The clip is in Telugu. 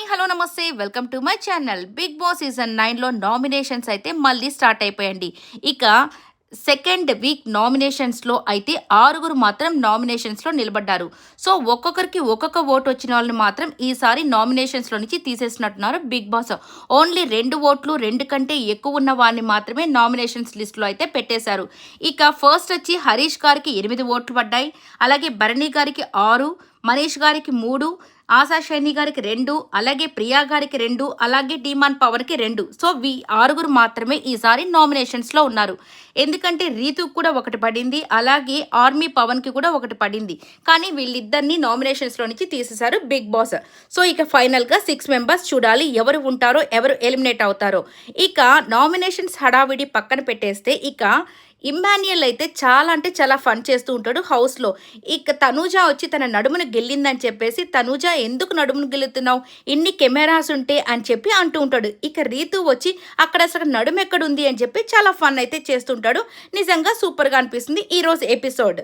హలో నమస్తే welcome to my channel. Big boss season 9లో నామినేషన్స్ అయితే మళ్ళీ స్టార్ట్ అయిపోయండి. ఇక సెకండ్ వీక్ నామినేషన్స్లో అయితే 6గురు మాత్రం నామినేషన్స్లో నిలబడ్డారు. సో ఒక్కొక్కరికి ఒక్కొక్క ఓటు వచ్చిన వాళ్ళని మాత్రం ఈసారి నామినేషన్స్లో నుంచి తీసేసినట్టున్నారు బిగ్ బాస్. ఓన్లీ 2 ఓట్లు 2 కంటే ఎక్కువ ఉన్న వారిని మాత్రమే నామినేషన్స్ లిస్టులో అయితే పెట్టేశారు. ఇక ఫస్ట్ వచ్చి హరీష్ గారికి 8 ఓట్లు పడ్డాయి. అలాగే భరణి గారికి 6, మనీష్ గారికి 3, ఆశా షైని గారికి 2, అలాగే ప్రియా గారికి 2, అలాగే డీమాన్ పవన్కి 2. సో 6గురు మాత్రమే ఈసారి నామినేషన్స్లో ఉన్నారు. ఎందుకంటే రీతుకు కూడా 1 పడింది, అలాగే ఆర్మీ పవన్కి కూడా 1 పడింది. కానీ వీళ్ళిద్దరిని నామినేషన్స్లో నుంచి తీసేశారు బిగ్ బాస్. సో ఇక ఫైనల్గా 6 మెంబర్స్ చూడాలి ఎవరు ఉంటారో ఎవరు ఎలిమినేట్ అవుతారో. ఇక నామినేషన్స్ హడావిడి పక్కన పెట్టేస్తే ఇక ఇమ్మాన్యుయల్ అయితే చాలా అంటే చాలా ఫన్ చేస్తూ ఉంటాడు హౌస్లో. ఇక తనూజ వచ్చి తన నడుమును గెలిందని చెప్పేసి, తనూజ ఎందుకు నడుమును గెలుతున్నావు, ఇన్ని కెమెరాస్ ఉంటే అని చెప్పి అంటూ ఉంటాడు. ఇక రీతు వచ్చి అక్కడ అసలు నడుము ఎక్కడుంది అని చెప్పి చాలా ఫన్ అయితే చేస్తుంటాడు. నిజంగా సూపర్గా అనిపిస్తుంది ఈరోజు ఎపిసోడ్.